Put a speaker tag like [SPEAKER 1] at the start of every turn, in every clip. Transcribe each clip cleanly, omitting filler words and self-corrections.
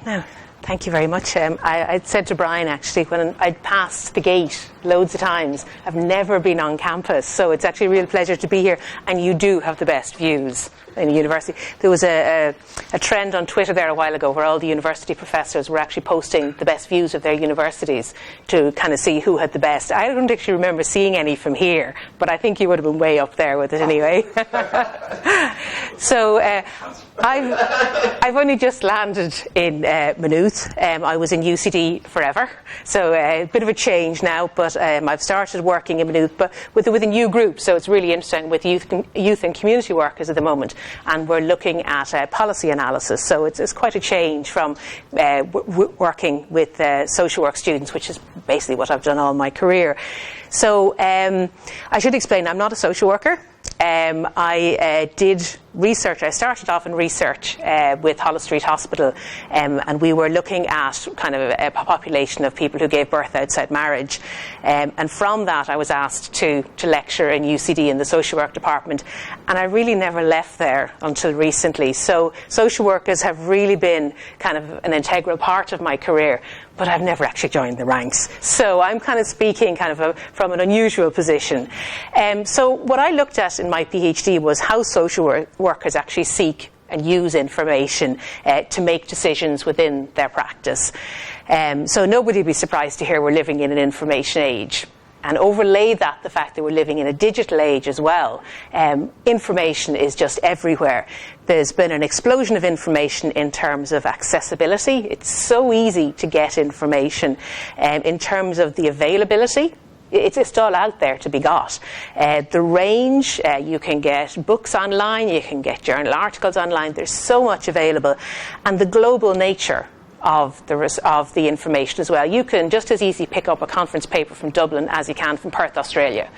[SPEAKER 1] No, thank you very much. I'd said to Brian, actually, when I'd passed the gate loads of times, I've never been on campus, so it's actually a real pleasure to be here, and you do have the best views in the university. There was a trend on Twitter there a while ago where all the university professors were actually posting the best views of their universities to kind of see who had the best. I don't actually remember seeing any from here, but I think you would have been way up there with it anyway. So I've only just landed in Maynooth. I was in UCD forever, so a bit of a change now, but I've started working in Maynooth, but with a new group, so it's really interesting with youth and community workers at the moment, and we're looking at policy analysis, so it's quite a change from working with social work students, which is basically what I've done all my career. So I should explain, I'm not a social worker. I did research. I started off in research with Holles Street Hospital, and we were looking at kind of a population of people who gave birth outside marriage. And from that, I was asked to lecture in UCD in the social work department, and I really never left there until recently. So social workers have really been kind of an integral part of my career, but I've never actually joined the ranks. So I'm kind of speaking kind of from an unusual position. So what I looked at in my PhD was how social workers actually seek and use information to make decisions within their practice. So nobody would be surprised to hear we're living in an information age. And overlay that the fact that we're living in a digital age as well. Information is just everywhere. There's been an explosion of information in terms of accessibility. It's so easy to get information. In terms of the availability, it's all out there to be got. The range, you can get books online, you can get journal articles online. There's so much available. And the global nature of the information as well. You can just as easily pick up a conference paper from Dublin as you can from Perth, Australia.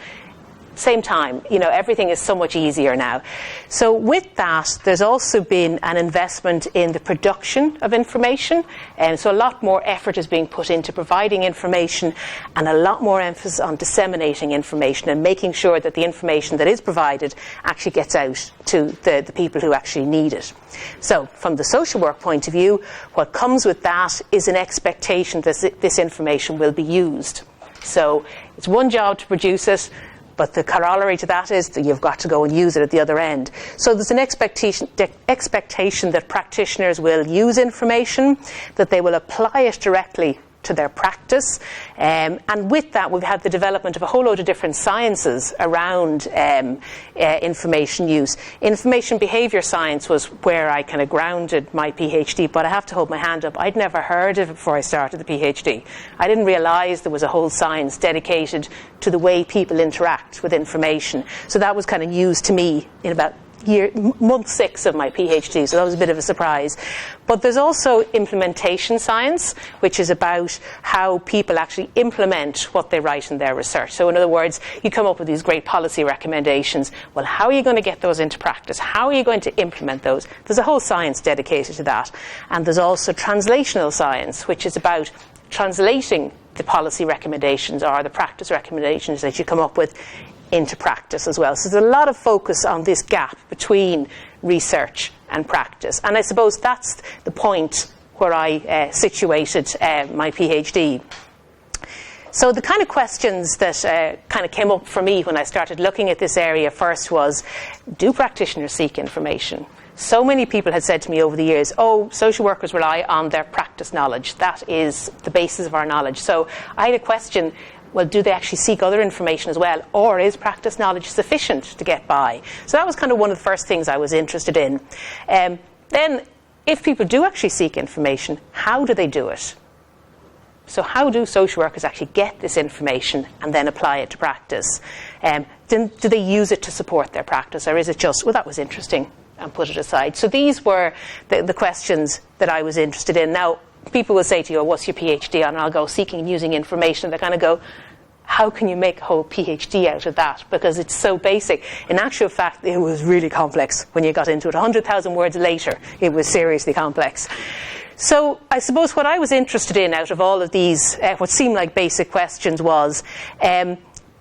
[SPEAKER 1] Same time, everything is so much easier now. So with that, there's also been an investment in the production of information, and so a lot more effort is being put into providing information, and a lot more emphasis on disseminating information and making sure that the information that is provided actually gets out to the people who actually need it. So from the social work point of view, what comes with that is an expectation that this information will be used. So it's one job to produce it, but the corollary to that is that you've got to go and use it at the other end. So there's an expectation that practitioners will use information, that they will apply it directly to their practice. And with that, we've had the development of a whole load of different sciences around information use. Information behaviour science was where I kind of grounded my PhD, but I have to hold my hand up. I'd never heard of it before I started the PhD. I didn't realise there was a whole science dedicated to the way people interact with information. So that was kind of news to me in about month 6 of my PhD, so that was a bit of a surprise. But there's also implementation science, which is about how people actually implement what they write in their research. So in other words, you come up with these great policy recommendations. Well, how are you going to get those into practice? How are you going to implement those? There's a whole science dedicated to that. And there's also translational science, which is about translating the policy recommendations or the practice recommendations that you come up with into practice as well. So there's a lot of focus on this gap between research and practice. And I suppose that's the point where I situated my PhD. So the kind of questions that kind of came up for me when I started looking at this area first was, do practitioners seek information? So many people had said to me over the years, social workers rely on their practice knowledge. That is the basis of our knowledge. So I had a question, well, do they actually seek other information as well? Or is practice knowledge sufficient to get by? So that was kind of one of the first things I was interested in. Then, if people do actually seek information, how do they do it? So how do social workers actually get this information and then apply it to practice? Do they use it to support their practice? Or is it just, well, that was interesting, and put it aside? So these were the questions that I was interested in. Now, people will say to you, what's your PhD on? And I'll go seeking and using information. They kind of go, how can you make a whole PhD out of that? Because it's so basic. In actual fact, it was really complex when you got into it. 100,000 words later, it was seriously complex. So I suppose what I was interested in out of all of these, what seemed like basic questions was,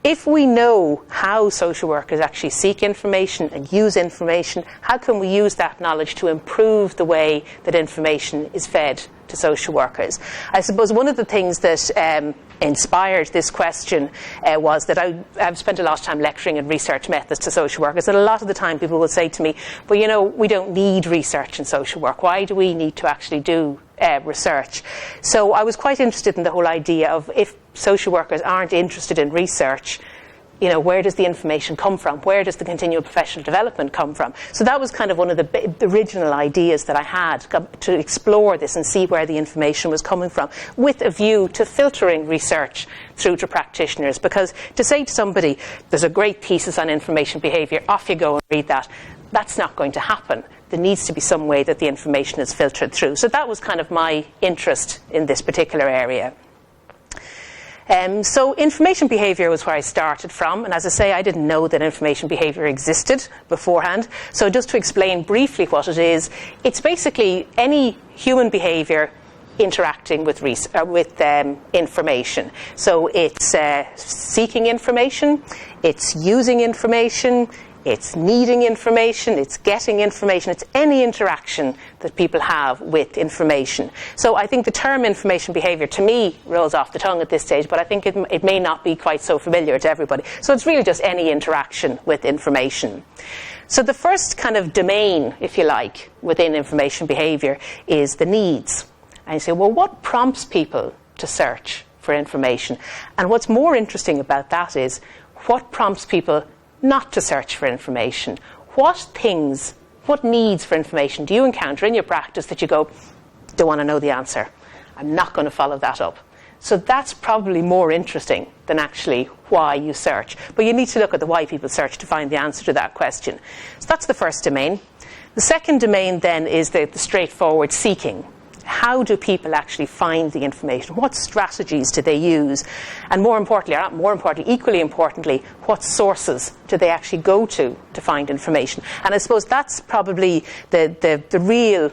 [SPEAKER 1] if we know how social workers actually seek information and use information, how can we use that knowledge to improve the way that information is fed to social workers. I suppose one of the things that inspired this question was that I've spent a lot of time lecturing in research methods to social workers, and a lot of the time people will say to me, well, you know, we don't need research in social work. Why do we need to actually do research? So I was quite interested in the whole idea of, if social workers aren't interested in research, you know, where does the information come from? Where does the continual professional development come from? So that was kind of one of the original ideas that I had, to explore this and see where the information was coming from, with a view to filtering research through to practitioners. Because to say to somebody, there's a great thesis on information behaviour, off you go and read that, that's not going to happen. There needs to be some way that the information is filtered through. So that was kind of my interest in this particular area. So information behaviour was where I started from, and as I say, I didn't know that information behaviour existed beforehand. So just to explain briefly what it is, it's basically any human behaviour interacting with information. So it's seeking information, it's using information, it's needing information, it's getting information, it's any interaction that people have with information. So I think the term information behaviour to me rolls off the tongue at this stage, but I think it may not be quite so familiar to everybody. So it's really just any interaction with information. So the first kind of domain, if you like, within information behaviour is the needs. And you say, well, what prompts people to search for information? And what's more interesting about that is, what prompts people not to search for information? What needs for information do you encounter in your practice that you go, don't want to know the answer, I'm not going to follow that up? So that's probably more interesting than actually why you search. But you need to look at the why people search to find the answer to that question. So that's the first domain. The second domain then is the straightforward seeking. How do people actually find the information? What strategies do they use? And more importantly, or not more importantly, equally importantly, what sources do they actually go to find information? And I suppose that's probably the real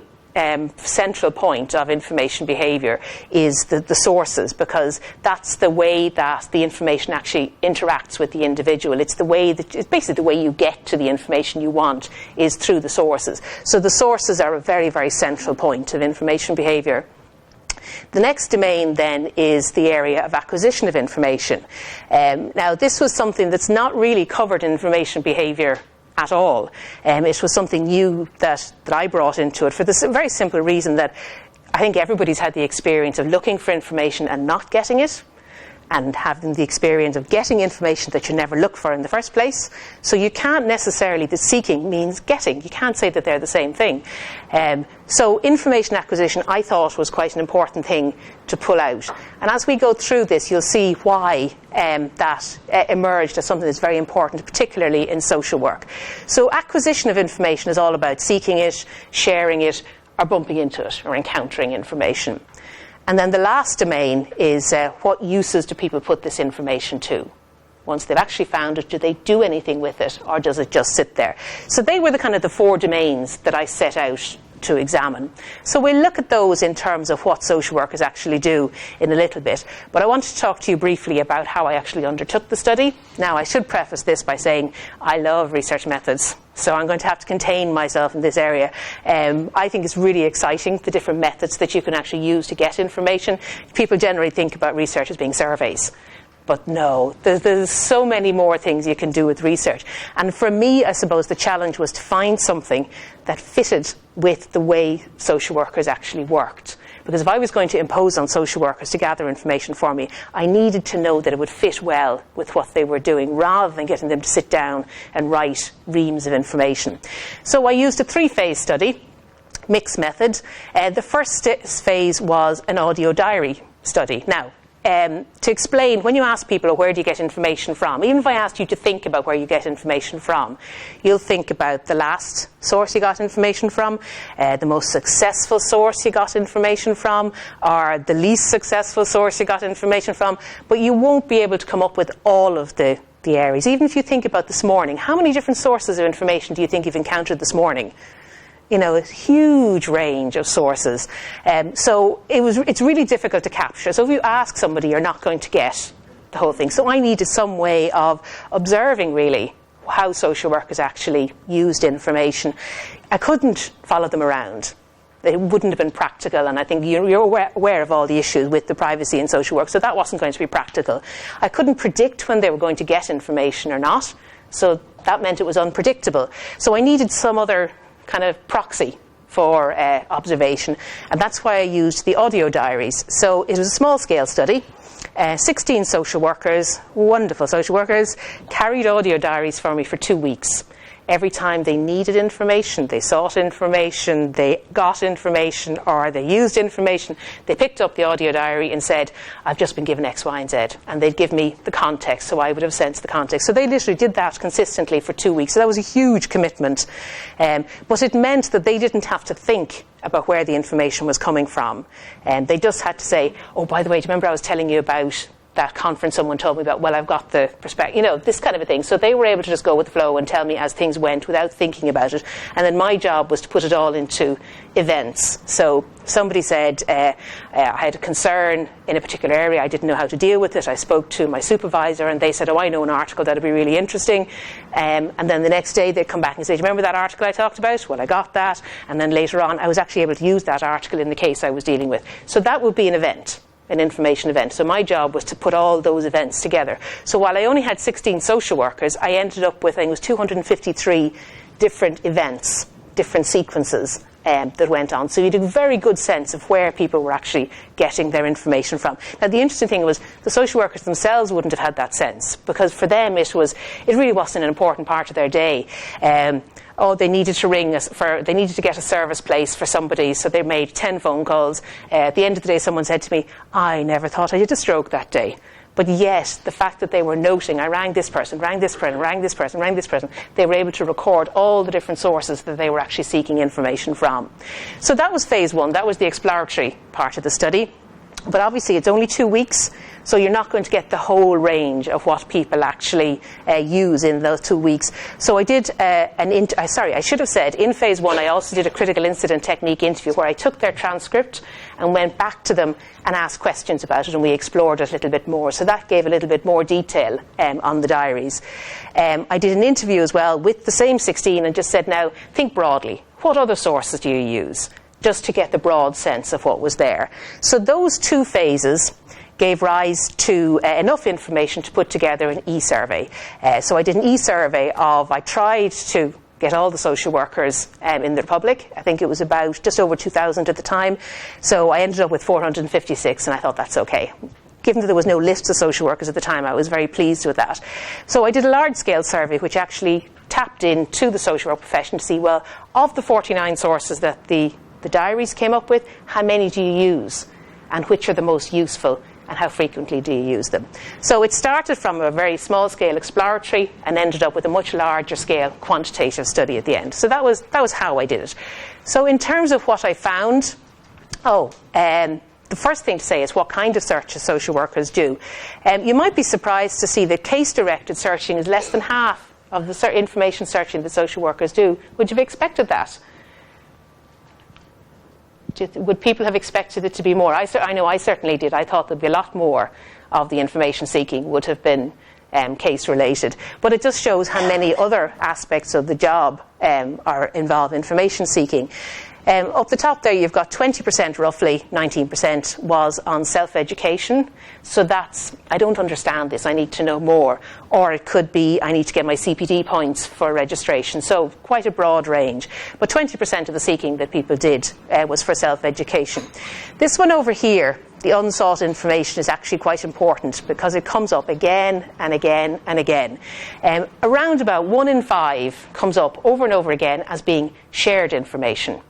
[SPEAKER 1] central point of information behaviour, is the sources, because that's the way that the information actually interacts with the individual. It's basically the way you get to the information you want is through the sources. So the sources are a very, very central point of information behaviour. The next domain then is the area of acquisition of information. Now this was something that's not really covered in information behaviour at all. It was something new that I brought into it, for the very simple reason that I think everybody's had the experience of looking for information and not getting it, and having the experience of getting information that you never looked for in the first place. So you can't necessarily, the seeking means getting. You can't say that they're the same thing. So information acquisition, I thought, was quite an important thing to pull out. And as we go through this, you'll see why that emerged as something that's very important, particularly in social work. So acquisition of information is all about seeking it, sharing it, or bumping into it, or encountering information. And then the last domain is what uses do people put this information to? Once they've actually found it, do they do anything with it, or does it just sit there? So they were the four domains that I set out to examine. So we'll look at those in terms of what social workers actually do in a little bit. But I want to talk to you briefly about how I actually undertook the study. Now, I should preface this by saying I love research methods, so I'm going to have to contain myself in this area. I think it's really exciting, the different methods that you can actually use to get information. People generally think about research as being surveys. But no, there's so many more things you can do with research. And for me, I suppose the challenge was to find something that fitted with the way social workers actually worked. Because if I was going to impose on social workers to gather information for me, I needed to know that it would fit well with what they were doing, rather than getting them to sit down and write reams of information. So I used a 3-phase study, mixed method. The first phase was an audio diary study. Now, to explain, when you ask people, where do you get information from, even if I asked you to think about where you get information from, you'll think about the last source you got information from, the most successful source you got information from, or the least successful source you got information from, but you won't be able to come up with all of the areas. Even if you think about this morning, how many different sources of information do you think you've encountered this morning? You know, a huge range of sources. So it's really difficult to capture. So if you ask somebody, you're not going to get the whole thing. So I needed some way of observing, really, how social workers actually used information. I couldn't follow them around. It wouldn't have been practical, and I think you're aware of all the issues with the privacy in social work, so that wasn't going to be practical. I couldn't predict when they were going to get information or not, so that meant it was unpredictable. So I needed some other kind of proxy for observation, and that's why I used the audio diaries. So it was a small-scale study. 16 social workers, wonderful social workers, carried audio diaries for me for 2 weeks. Every time they needed information, they sought information, they got information, or they used information, they picked up the audio diary and said, I've just been given X, Y, and Z. And they'd give me the context, so I would have sensed the context. So they literally did that consistently for 2 weeks. So that was a huge commitment. But it meant that they didn't have to think about where the information was coming from. They just had to say, oh, by the way, do you remember I was telling you about that conference someone told me about? Well, I've got the perspective, this kind of a thing. So they were able to just go with the flow and tell me as things went without thinking about it. And then my job was to put it all into events. So somebody said, I had a concern in a particular area, I didn't know how to deal with it. I spoke to my supervisor and they said, oh, I know an article that would be really interesting. And then the next day they'd come back and say, do you remember that article I talked about? Well, I got that. And then later on I was actually able to use that article in the case I was dealing with. So that would be an event, an information event. So my job was to put all those events together. So while I only had 16 social workers, I ended up with, I think it was 253 different events, different sequences that went on. So you had a very good sense of where people were actually getting their information from. Now the interesting thing was the social workers themselves wouldn't have had that sense, because for them it really wasn't an important part of their day. They needed to they needed to get a service place for somebody, so they made 10 phone calls. At the end of the day, someone said to me, I never thought I had a stroke that day. But yet, the fact that they were noting, I rang this person, rang this person, rang this person, rang this person, they were able to record all the different sources that they were actually seeking information from. So that was phase 1. That was the exploratory part of the study. But obviously, it's only 2 weeks, so you're not going to get the whole range of what people actually use in those 2 weeks. So I did I should have said, in phase 1, I also did a critical incident technique interview where I took their transcript and went back to them and asked questions about it, and we explored it a little bit more. So that gave a little bit more detail on the diaries. I did an interview as well with the same 16 and just said, now, think broadly. What other sources do you use? Just to get the broad sense of what was there. So those 2 phases gave rise to enough information to put together an e-survey. So I did an e-survey I tried to get all the social workers in the Republic. I think it was about just over 2,000 at the time. So I ended up with 456, and I thought that's okay. Given that there was no list of social workers at the time, I was very pleased with that. So I did a large-scale survey which actually tapped into the social work profession to see, well, of the 49 sources that the diaries came up with, how many do you use, and which are the most useful, and how frequently do you use them? So it started from a very small scale exploratory and ended up with a much larger scale quantitative study at the end. So that was how I did it. So in terms of what I found, the first thing to say is what kind of searches social workers do. You might be surprised to see that case-directed searching is less than half of the information searching that social workers do. Would you have expected that? Would people have expected it to be more? I know I certainly did. I thought there'd be a lot more of the information seeking would have been case related. But it just shows how many other aspects of the job involve information seeking. Up the top there, you've got 20%, roughly 19% was on self-education. So that's, I don't understand this, I need to know more. Or it could be, I need to get my CPD points for registration. So quite a broad range. But 20% of the seeking that people did was for self-education. This one over here, the unsought information, is actually quite important because it comes up again and again and again. Around about 1 in 5 comes up over and over again as being shared information.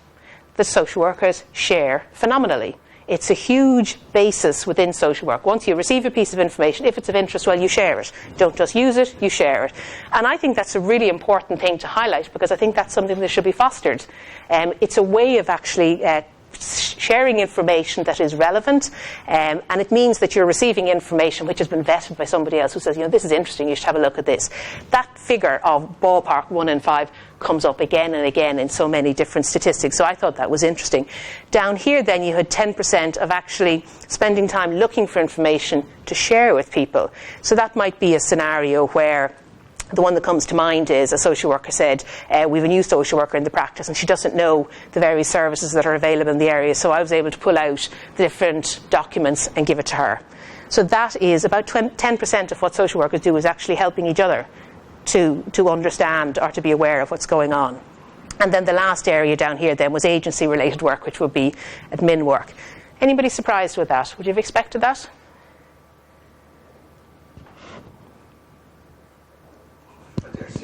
[SPEAKER 1] The social workers share phenomenally. It's a huge basis within social work. Once you receive a piece of information, if it's of interest, well, you share it. Don't just use it, you share it. And I think that's a really important thing to highlight because I think that's something that should be fostered. It's a way of actually sharing information that is relevant, and it means that you're receiving information which has been vetted by somebody else who says, this is interesting, you should have a look at this. That figure of ballpark 1 in 5 comes up again and again in so many different statistics, so I thought that was interesting. Down here then you had 10% of actually spending time looking for information to share with people. So that might be a scenario where The one that comes to mind is a social worker said, we have a new social worker in the practice and she doesn't know the various services that are available in the area, so I was able to pull out the different documents and give it to her. So that is about 10% of what social workers do, is actually helping each other to understand or to be aware of what's going on. And then the last area down here then was agency-related work, which would be admin work. Anybody surprised with that? Would you have expected that?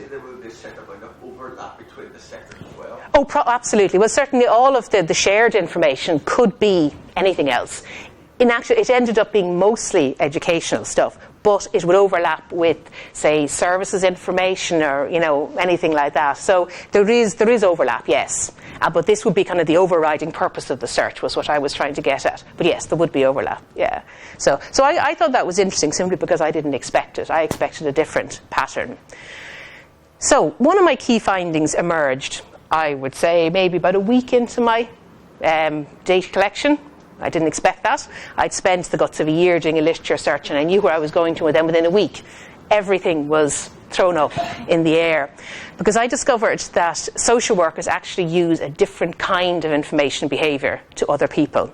[SPEAKER 2] There will be a certain amount of overlap between the sectors as well.
[SPEAKER 1] Oh, absolutely. Well, certainly all of the shared information could be anything else. In actual, it ended up being mostly educational stuff, but it would overlap with, say, services information or, anything like that. So there is overlap, yes. But this would be kind of the overriding purpose of the search, was what I was trying to get at. But yes, there would be overlap, yeah. So I thought that was interesting simply because I didn't expect it. I expected a different pattern. So one of my key findings emerged, I would say, maybe about a week into my data collection. I didn't expect that. I'd spent the guts of a year doing a literature search and I knew where I was going to, and then within a week everything was thrown up in the air, because I discovered that social workers actually use a different kind of information behaviour to other people.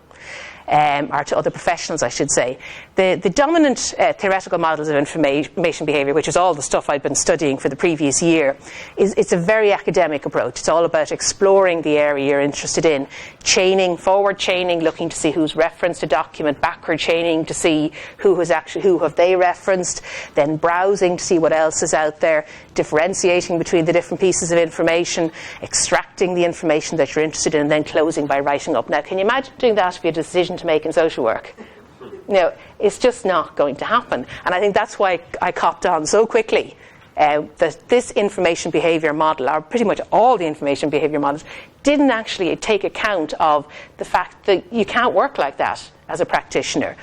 [SPEAKER 1] Or to other professionals, I should say. The dominant theoretical models of information behaviour, which is all the stuff I'd been studying for the previous year, it's a very academic approach. It's all about exploring the area you're interested in, chaining, forward chaining, looking to see who's referenced a document, backward chaining to see who have they referenced, then browsing to see what else is out there, differentiating between the different pieces of information, extracting the information that you're interested in, and then closing by writing up. Now, can you imagine doing that if you had a decision to make in social work? It's just not going to happen. And I think that's why I copped on so quickly that this information behaviour model, or pretty much all the information behaviour models, didn't actually take account of the fact that you can't work like that as a practitioner.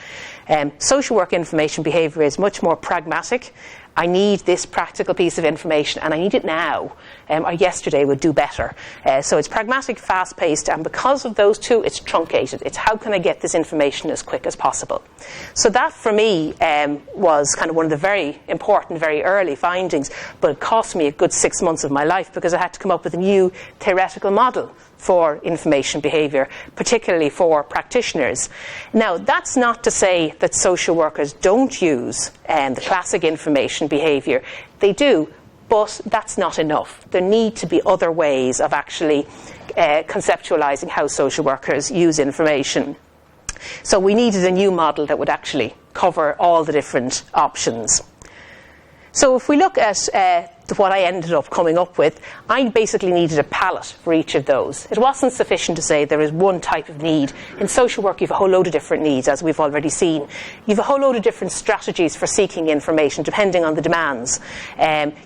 [SPEAKER 1] Social work information behaviour is much more pragmatic. I need this practical piece of information and I need it now, or yesterday would do better. So it's pragmatic, fast-paced, and because of those two, it's truncated. It's how can I get this information as quick as possible. So that, for me, was kind of one of the very important, very early findings, but it cost me a good 6 months of my life because I had to come up with a new theoretical model for information behaviour, particularly for practitioners. Now, that's not to say that social workers don't use the classic information behaviour. They do, but that's not enough. There need to be other ways of actually conceptualising how social workers use information. So we needed a new model that would actually cover all the different options. So if we look at what I ended up coming up with, I basically needed a palette for each of those. It wasn't sufficient to say there is one type of need. In social work, you have a whole load of different needs, as we've already seen. You have a whole load of different strategies for seeking information, depending on the demands.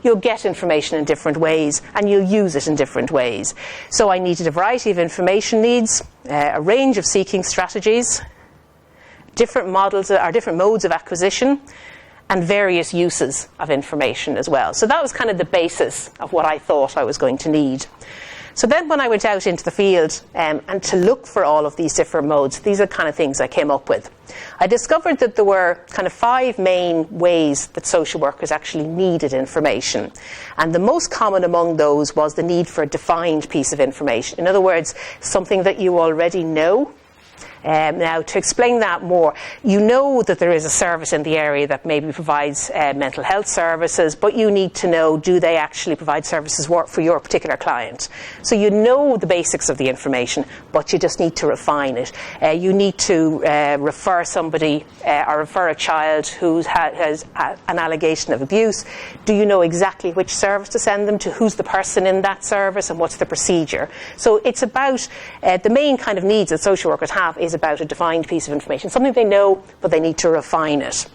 [SPEAKER 1] You'll get information in different ways, and you'll use it in different ways. So I needed a variety of information needs, a range of seeking strategies, different models or different modes of acquisition, and various uses of information as well. So that was kind of the basis of what I thought I was going to need. So then when I went out into the field and to look for all of these different modes, these are the kind of things I came up with. I discovered that there were kind of 5 main ways that social workers actually needed information. And the most common among those was the need for a defined piece of information. In other words, something that you already know. Now, to explain that more, you know that there is a service in the area that maybe provides mental health services, but you need to know, do they actually provide services for your particular client? So you know the basics of the information, but you just need to refine it. You need to refer somebody or refer a child who has an allegation of abuse. Do you know exactly which service to send them to? Who's the person in that service and what's the procedure? So it's about the main kind of needs that social workers have is about a defined piece of information, something they know, but they need to refine it.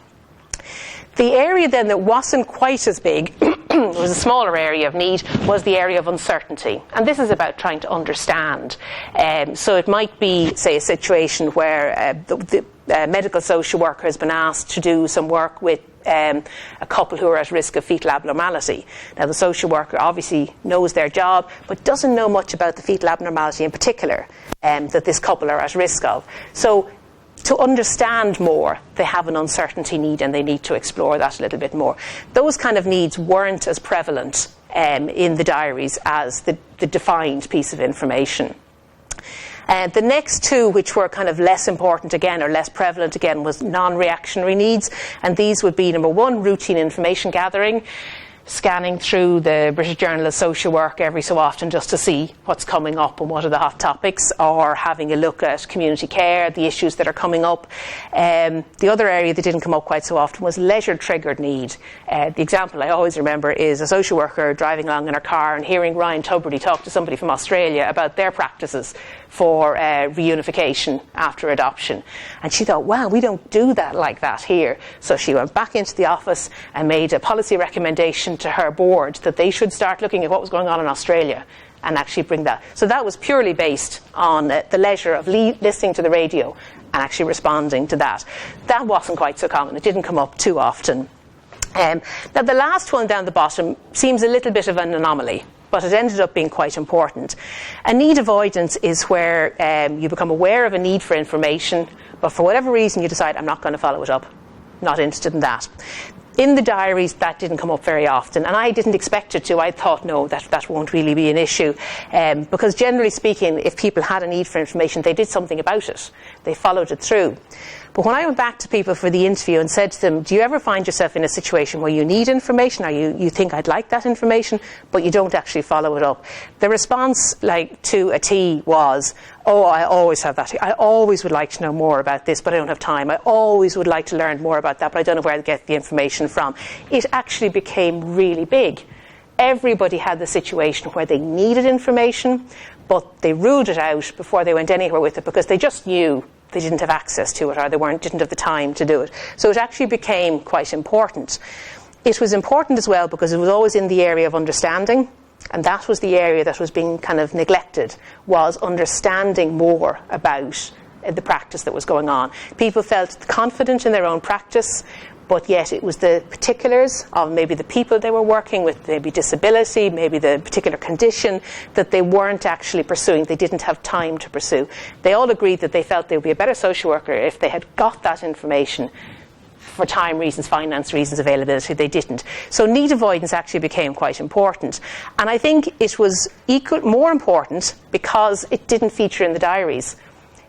[SPEAKER 1] The area then that wasn't quite as big, it was a smaller area of need, was the area of uncertainty. And this is about trying to understand. So it might be, say, a situation where the medical social worker has been asked to do some work with a couple who are at risk of fetal abnormality. Now, the social worker obviously knows their job, but doesn't know much about the fetal abnormality in particular that this couple are at risk of. So to understand more, they have an uncertainty need and they need to explore that a little bit more. Those kind of needs weren't as prevalent in the diaries as the defined piece of information. The next two, which were kind of less important again, or less prevalent again, was non-reactionary needs. And these would be, number one, routine information gathering, scanning through the British Journal of Social Work every so often just to see what's coming up and what are the hot topics, or having a look at community care, the issues that are coming up. The other area that didn't come up quite so often was leisure-triggered need. The example I always remember is a social worker driving along in her car and hearing Ryan Tubridy talk to somebody from Australia about their practices for reunification after adoption. And she thought, wow, we don't do that like that here. So she went back into the office and made a policy recommendation to her board that they should start looking at what was going on in Australia and actually bring that. So that was purely based on the leisure of listening to the radio and actually responding to that. That wasn't quite so common. It didn't come up too often. Now the last one down the bottom seems a little bit of an anomaly, but it ended up being quite important. A need avoidance is where you become aware of a need for information, but for whatever reason you decide, I'm not going to follow it up. Not interested in that. In the diaries, that didn't come up very often, and I didn't expect it to. I thought, no, that won't really be an issue. Because generally speaking, if people had a need for information, they did something about it. They followed it through. But when I went back to people for the interview and said to them, do you ever find yourself in a situation where you need information, or you think I'd like that information, but you don't actually follow it up? The response, like to a T, was, oh, I always have that. I always would like to know more about this, but I don't have time. I always would like to learn more about that, but I don't know where to get the information from. It actually became really big. Everybody had the situation where they needed information, but they ruled it out before they went anywhere with it because they just knew they didn't have access to it, or they didn't have the time to do it. So it actually became quite important. It was important as well because it was always in the area of understanding, and that was the area that was being kind of neglected, was understanding more about the practice that was going on. People felt confident in their own practice, but yet it was the particulars of maybe the people they were working with, maybe disability, maybe the particular condition that they weren't actually pursuing. They didn't have time to pursue. They all agreed that they felt they would be a better social worker if they had got that information. For time reasons, finance reasons, availability, they didn't. So need avoidance actually became quite important. And I think it was more important because it didn't feature in the diaries.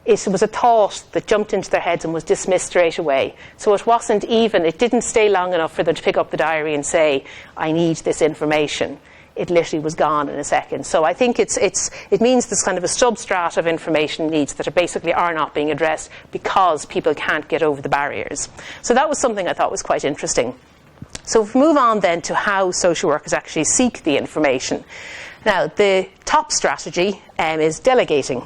[SPEAKER 1] It was a thought that jumped into their heads and was dismissed straight away. So it didn't stay long enough for them to pick up the diary and say, I need this information. It literally was gone in a second. So I think it means there's kind of a substrat of information needs that basically are not being addressed because people can't get over the barriers. So that was something I thought was quite interesting. So if we move on then to how social workers actually seek the information. Now, the top strategy is delegating.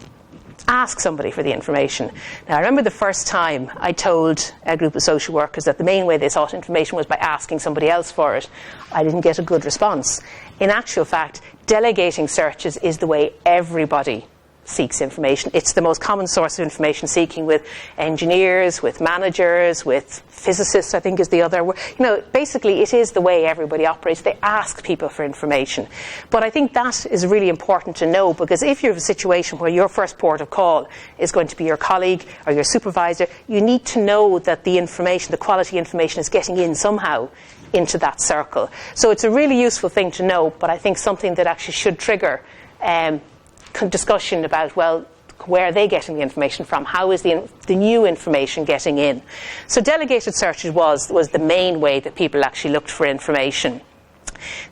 [SPEAKER 1] Ask somebody for the information. Now, I remember the first time I told a group of social workers that the main way they sought information was by asking somebody else for it. I didn't get a good response. In actual fact, delegating searches is the way everybody seeks information. It's the most common source of information seeking with engineers, with managers, with physicists, I think is the other. Basically it is the way everybody operates. They ask people for information. But I think that is really important to know, because if you're in a situation where your first port of call is going to be your colleague or your supervisor, you need to know that the information, the quality information is getting in somehow into that circle. So it's a really useful thing to know, but I think something that actually should trigger discussion about, well, where are they getting the information from? How is the new information getting in? So delegated searches was the main way that people actually looked for information.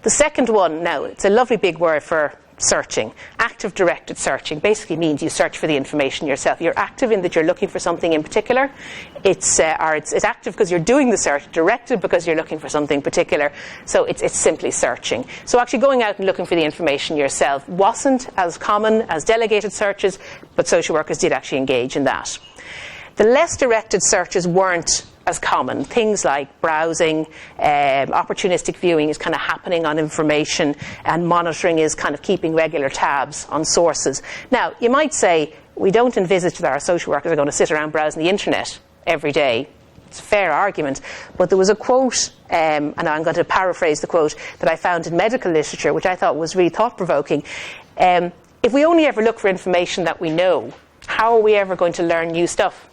[SPEAKER 1] The second one, now, it's a lovely big word for searching. Active directed searching basically means you search for the information yourself. You're active in that you're looking for something in particular. It's active because you're doing the search, directed because you're looking for something particular. So it's simply searching. So actually going out and looking for the information yourself wasn't as common as delegated searches, but social workers did actually engage in that. The less directed searches weren't as common. Things like browsing, opportunistic viewing is kind of happening on information, and monitoring is kind of keeping regular tabs on sources. Now, you might say, we don't envisage that our social workers are going to sit around browsing the internet every day. It's a fair argument. But there was a quote, and I'm going to paraphrase the quote, that I found in medical literature, which I thought was really thought-provoking. If we only ever look for information that we know, how are we ever going to learn new stuff?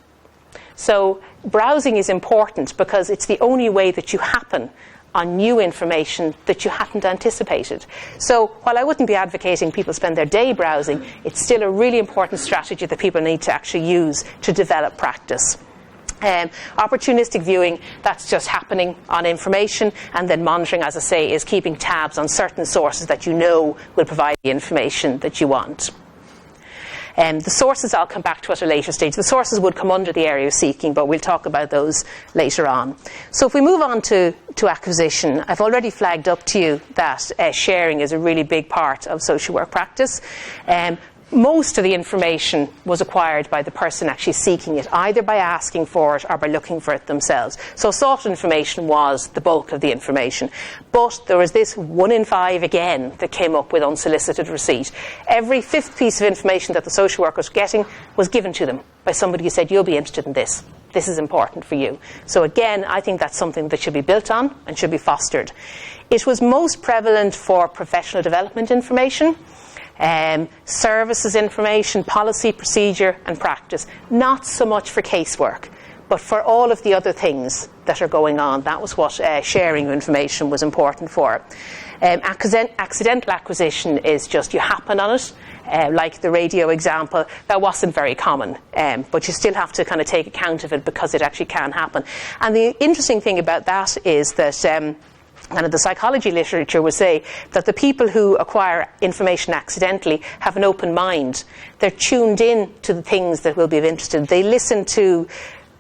[SPEAKER 1] So browsing is important because it's the only way that you happen on new information that you hadn't anticipated. So while I wouldn't be advocating people spend their day browsing, it's still a really important strategy that people need to actually use to develop practice. Opportunistic viewing, that's just happening on information, and then monitoring, as I say, is keeping tabs on certain sources that you know will provide the information that you want. The sources I'll come back to at a later stage. The sources would come under the area of seeking, but we'll talk about those later on. So if we move on to acquisition, I've already flagged up to you that sharing is a really big part of social work practice. Most of the information was acquired by the person actually seeking it, either by asking for it or by looking for it themselves. So sought information was the bulk of the information. But there was this 1 in 5 again that came up with unsolicited receipt. Every 5th piece of information that the social worker was getting was given to them by somebody who said, you'll be interested in this. This is important for you. So again, I think that's something that should be built on and should be fostered. It was most prevalent for professional development information, services information, policy, procedure and practice. Not so much for casework, but for all of the other things that are going on. That was what sharing of information was important for. Accidental acquisition is just you happen on it. Like the radio example, that wasn't very common, but you still have to kind of take account of it because it actually can happen. And the interesting thing about that is that kind of the psychology literature would say that the people who acquire information accidentally have an open mind. They're tuned in to the things that will be of interest. They listen to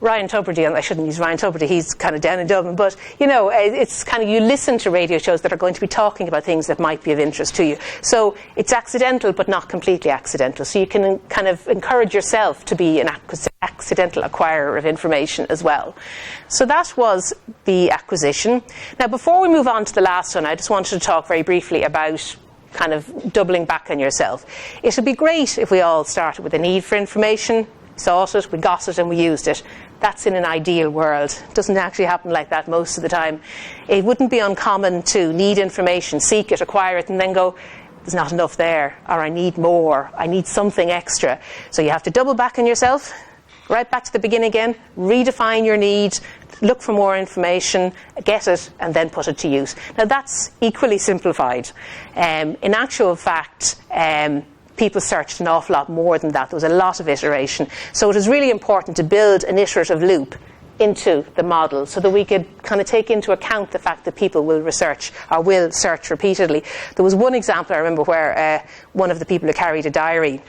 [SPEAKER 1] Ryan Tubridy, and I shouldn't use Ryan Tubridy, he's kind of down in Dublin, but you know, it's kind of, you listen to radio shows that are going to be talking about things that might be of interest to you. So it's accidental but not completely accidental. So you can kind of encourage yourself to be an accidental acquirer of information as well. So that was the acquisition. Now before we move on to the last one, I just wanted to talk very briefly about kind of doubling back on yourself. It would be great if we all started with a need for information, sought it, we got it and we used it. That's in an ideal world. It doesn't actually happen like that most of the time. It wouldn't be uncommon to need information, seek it, acquire it, and then go, there's not enough there, or I need more, I need something extra. So you have to double back on yourself, right back to the beginning again, redefine your need, look for more information, get it, and then put it to use. Now that's equally simplified. In actual fact, people searched an awful lot more than that. There was a lot of iteration. So it is really important to build an iterative loop into the model so that we could kind of take into account the fact that people will research or will search repeatedly. There was one example I remember where one of the people who carried a diary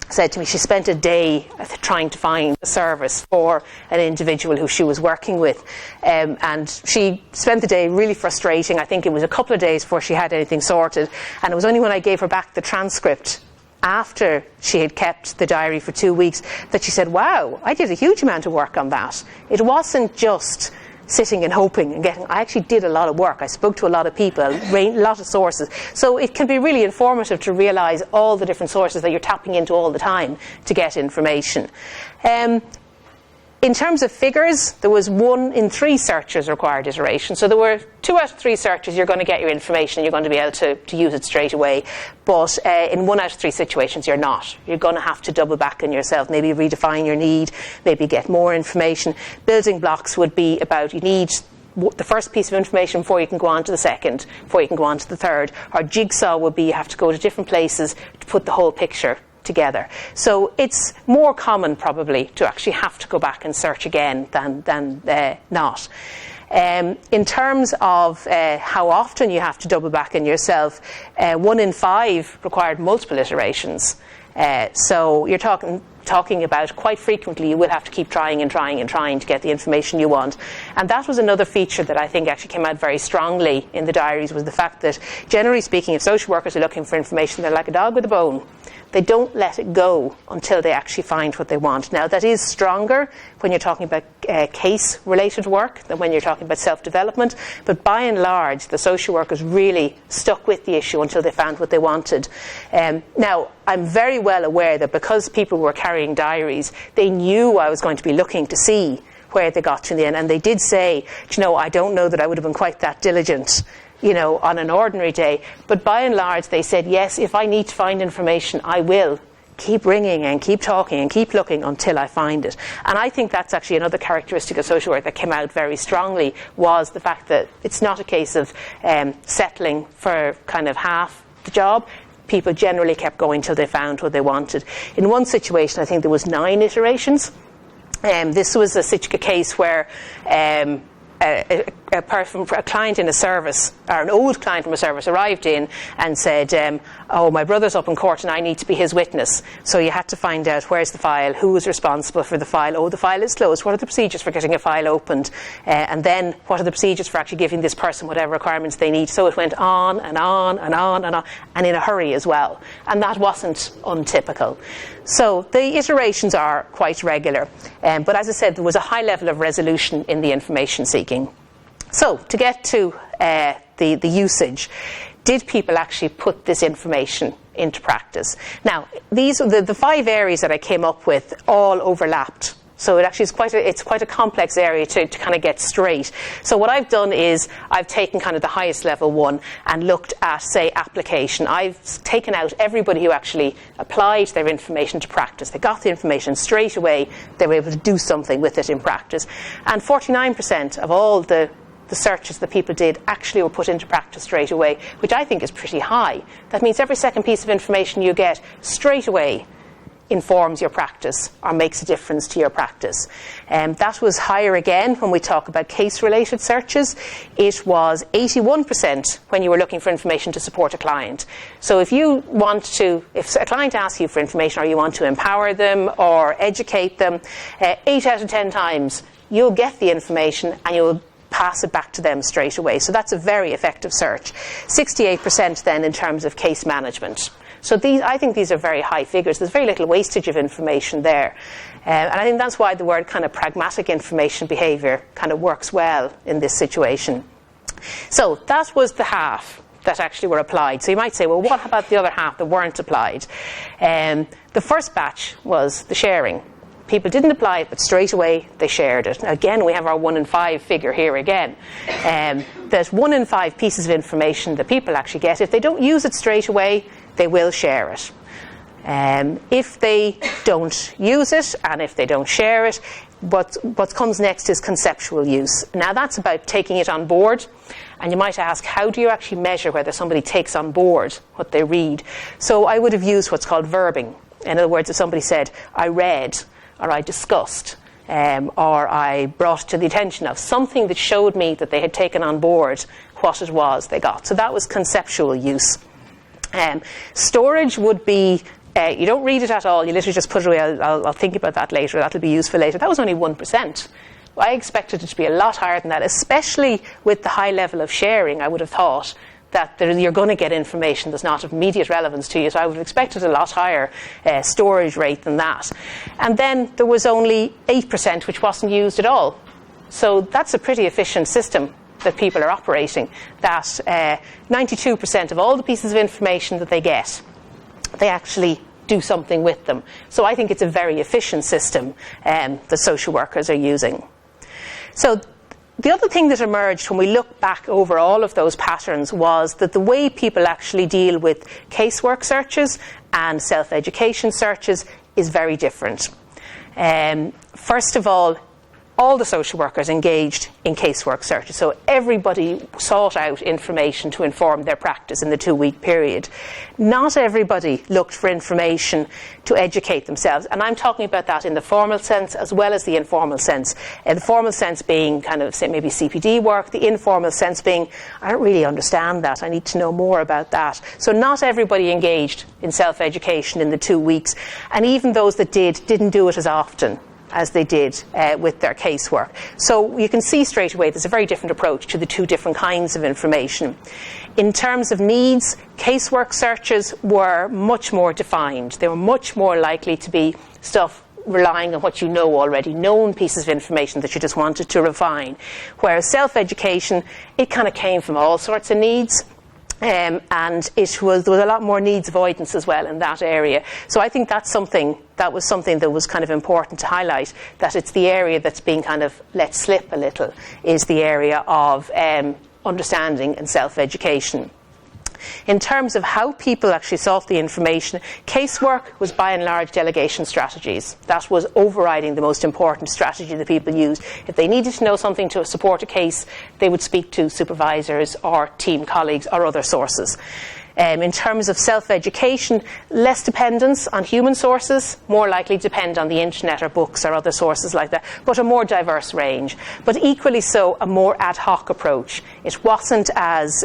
[SPEAKER 1] said to me she spent a day trying to find a service for an individual who she was working with, and she spent the day really frustrating. I think it was a couple of days before she had anything sorted, and it was only when I gave her back the transcript after she had kept the diary for 2 weeks that she said, wow, I did a huge amount of work on that. It wasn't just sitting and hoping and getting, I actually did a lot of work. I spoke to a lot of people, a lot of sources. So it can be really informative to realise all the different sources that you're tapping into all the time to get information. In terms of figures, there was 1 in 3 searches required iteration. So there were 2 out of 3 searches, you're going to get your information, you're going to be able to use it straight away. But in 1 out of 3 situations, you're not. You're going to have to double back on yourself, maybe redefine your need, maybe get more information. Building blocks would be about you need the first piece of information before you can go on to the second, before you can go on to the third. Or jigsaw would be you have to go to different places to put the whole picture together. So it's more common probably to actually have to go back and search again than not. In terms of how often you have to double back on yourself, 1 in 5 required multiple iterations. So you're talking about quite frequently you will have to keep trying and trying and trying to get the information you want. And that was another feature that I think actually came out very strongly in the diaries, was the fact that generally speaking, if social workers are looking for information, they're like a dog with a bone. They don't let it go until they actually find what they want. Now, that is stronger when you're talking about case-related work than when you're talking about self-development. But by and large, the social workers really stuck with the issue until they found what they wanted. Now, I'm very well aware that because people were carrying diaries, they knew I was going to be looking to see where they got to in the end. And they did say, I don't know that I would have been quite that diligent on an ordinary day. But by and large, they said, yes, if I need to find information, I will keep ringing and keep talking and keep looking until I find it. And I think that's actually another characteristic of social work that came out very strongly, was the fact that it's not a case of settling for kind of half the job. People generally kept going till they found what they wanted. In one situation, I think there was 9 iterations. This was a case where a client in a service, or an old client from a service, arrived in and said, oh, my brother's up in court and I need to be his witness. So you had to find out, where's the file, who is responsible for the file, oh, the file is closed, what are the procedures for getting a file opened, and then what are the procedures for actually giving this person whatever requirements they need. So it went on and on and on and on, and in a hurry as well. And that wasn't untypical. So the iterations are quite regular. But as I said, there was a high level of resolution in the information seeking. So to get to the usage, did people actually put this information into practice? Now, these are the 5 areas that I came up with all overlapped. So it actually is quite a complex area to kind of get straight. So what I've done is I've taken kind of the highest level one and looked at, say, application. I've taken out everybody who actually applied their information to practice. They got the information straight away. They were able to do something with it in practice. And 49% of all the searches that people did actually were put into practice straight away, which I think is pretty high. That means every second piece of information you get straight away informs your practice or makes a difference to your practice. That was higher again when we talk about case-related searches. It was 81% when you were looking for information to support a client. So if a client asks you for information, or you want to empower them or educate them, 8 out of 10 times you'll get the information and you'll pass it back to them straight away. So that's a very effective search. 68% then in terms of case management. So I think these are very high figures. There's very little wastage of information there. And I think that's why the word kind of pragmatic information behaviour kind of works well in this situation. So that was the half that actually were applied. So you might say, well, what about the other half that weren't applied? The first batch was the sharing. People didn't apply it, but straight away they shared it. Now, again, we have our 1 in 5 figure here again. That 1 in 5 pieces of information that people actually get, if they don't use it straight away, they will share it. If they don't use it and if they don't share it, what comes next is conceptual use. Now, that's about taking it on board. And you might ask, how do you actually measure whether somebody takes on board what they read? So I would have used what's called verbing. In other words, if somebody said, I read, or I discussed, or I brought to the attention of something that showed me that they had taken on board what it was they got. So that was conceptual use. Storage would be, you don't read it at all, you literally just put it away. I'll think about that later, that'll be useful later. That was only 1%. I expected it to be a lot higher than that, especially with the high level of sharing. I would have thought that you're going to get information that's not of immediate relevance to you. So I would have expected a lot higher storage rate than that. And then there was only 8% which wasn't used at all. So that's a pretty efficient system that people are operating. That 92% of all the pieces of information that they get, they actually do something with them. So I think it's a very efficient system that social workers are using. So the other thing that emerged when we look back over all of those patterns was that the way people actually deal with casework searches and self-education searches is very different. First of all the social workers engaged in casework searches. So everybody sought out information to inform their practice in the 2-week period. Not everybody looked for information to educate themselves. And I'm talking about that in the formal sense as well as the informal sense. The formal sense being kind of, say, maybe CPD work. The informal sense being, I don't really understand that. I need to know more about that. So not everybody engaged in self-education in the 2 weeks. And even those that didn't do it as often as they did with their casework. So you can see straight away there's a very different approach to the 2 different kinds of information. In terms of needs, casework searches were much more defined. They were much more likely to be stuff relying on what you know already, known pieces of information that you just wanted to refine. Whereas self-education, it kind of came from all sorts of needs. And there was a lot more needs avoidance as well in that area. So I think that was something that was kind of important to highlight, that it's the area that's being kind of let slip a little, is the area of understanding and self-education. In terms of how people actually sought the information, casework was by and large delegation strategies. That was overriding the most important strategy that people used. If they needed to know something to support a case, they would speak to supervisors or team colleagues or other sources. In terms of self-education, less dependence on human sources, more likely to depend on the internet or books or other sources like that, but a more diverse range. But equally so, a more ad hoc approach. It wasn't as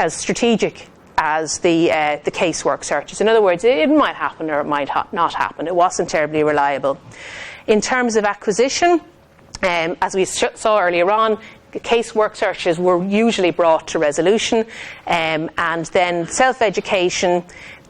[SPEAKER 1] strategic as the casework searches. In other words, it might happen or it might not happen. It wasn't terribly reliable. In terms of acquisition, as we saw earlier on, casework searches were usually brought to resolution, and then self-education,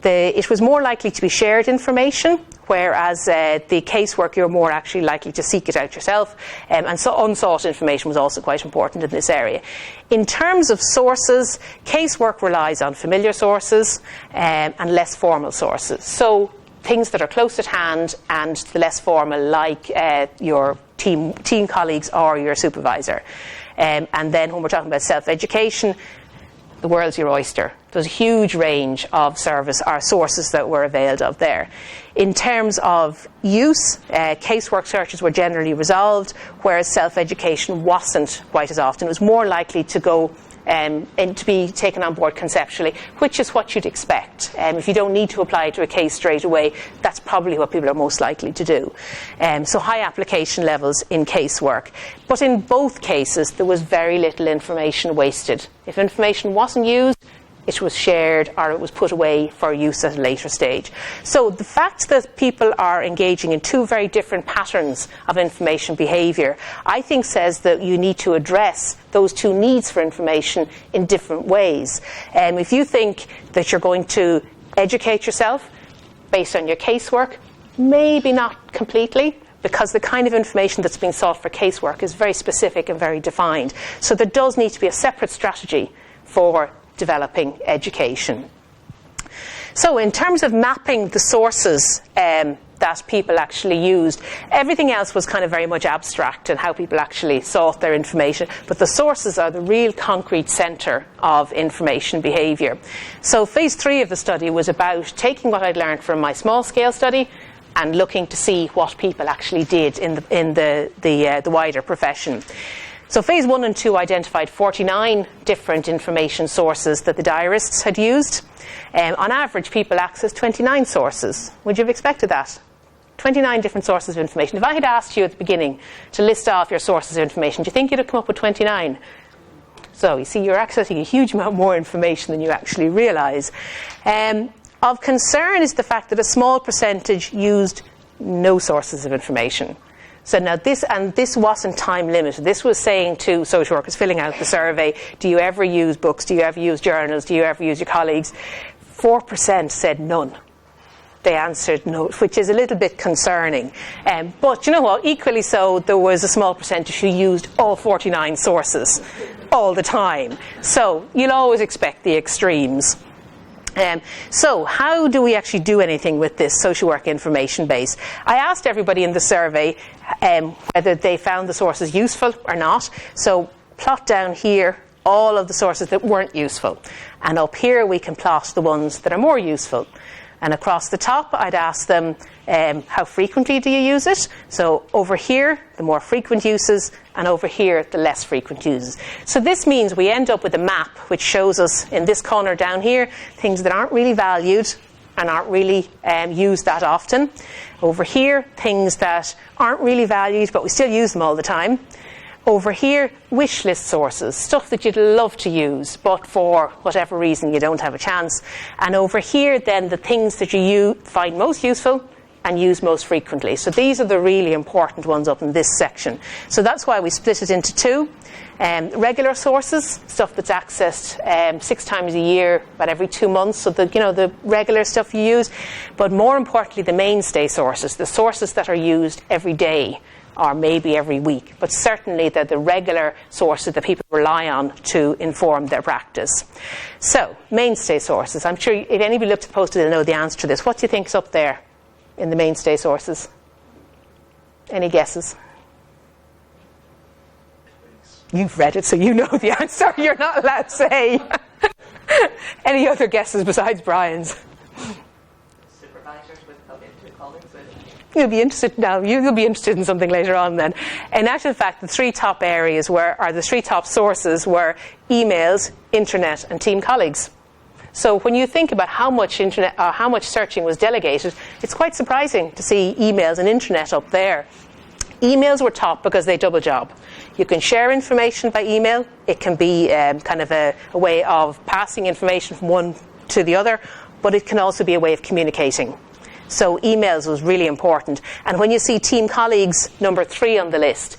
[SPEAKER 1] it was more likely to be shared information, whereas the casework, you're more actually likely to seek it out yourself, and so unsought information was also quite important in this area. In terms of sources, casework relies on familiar sources and less formal sources. So things that are close at hand and the less formal, like your team colleagues or your supervisor. And then when we're talking about self-education, the world's your oyster. There's a huge range of service or sources that were availed of there. In terms of use, casework searches were generally resolved, whereas self-education wasn't quite as often. It was more likely to go and to be taken on board conceptually, which is what you'd expect. If you don't need to apply to a case straight away, that's probably what people are most likely to do. So high application levels in casework. But in both cases, there was very little information wasted. If information wasn't used, it was shared or it was put away for use at a later stage. So the fact that people are engaging in two very different patterns of information behaviour, I think says that you need to address those two needs for information in different ways. If you think that you're going to educate yourself based on your casework, maybe not completely, because the kind of information that's being sought for casework is very specific and very defined. So there does need to be a separate strategy for developing education. So in terms of mapping the sources that people actually used, everything else was kind of very much abstract and how people actually sought their information, but the sources are the real concrete centre of information behaviour. So phase 3 of the study was about taking what I'd learned from my small scale study and looking to see what people actually did in the wider profession. So phase 1 and 2 identified 49 different information sources that the diarists had used. On average, people accessed 29 sources. Would you have expected that? 29 different sources of information. If I had asked you at the beginning to list off your sources of information, do you think you'd have come up with 29? So you see, you're accessing a huge amount more information than you actually realise. Of concern is the fact that a small percentage used no sources of information. So now this wasn't time limited. This was saying to social workers filling out the survey, do you ever use books? Do you ever use journals? Do you ever use your colleagues? 4% said none. They answered no, which is a little bit concerning. But you know what? Equally so, there was a small percentage who used all 49 sources all the time. So you'll always expect the extremes. So how do we actually do anything with this social work information base? I asked everybody in the survey whether they found the sources useful or not. So plot down here all of the sources that weren't useful. And up here we can plot the ones that are more useful. And across the top, I'd ask them, how frequently do you use it? So over here, the more frequent uses, and over here, the less frequent uses. So this means we end up with a map which shows us, in this corner down here, things that aren't really valued and aren't really used that often. Over here, things that aren't really valued, but we still use them all the time. Over here, wish list sources, stuff that you'd love to use, but for whatever reason you don't have a chance. And over here, then, the things that you find most useful and use most frequently. So these are the really important ones up in this section. So that's why we split it into two. Regular sources, stuff that's accessed 6 times a year, about every 2 months, so the regular stuff you use. But more importantly, the mainstay sources, the sources that are used every day, or maybe every week, but certainly they're the regular sources that people rely on to inform their practice. So, mainstay sources. I'm sure if anybody looked at the poster, they'll know the answer to this. What do you think's up there in the mainstay sources? Any guesses? You've read it, so you know the answer. You're not allowed to say. Any other guesses besides Brian's?
[SPEAKER 3] Supervisors with colleagues with.
[SPEAKER 1] You'll be interested now. You'll be interested in something later on then. In actual fact, the three top areas the three top sources were emails, internet, and team colleagues. So when you think about how much internet or how much searching was delegated, it's quite surprising to see emails and internet up there. Emails were top because they double job. You can share information by email. It can be kind of a way of passing information from one to the other, but it can also be a way of communicating. So emails was really important. And when you see team colleagues, number 3 on the list,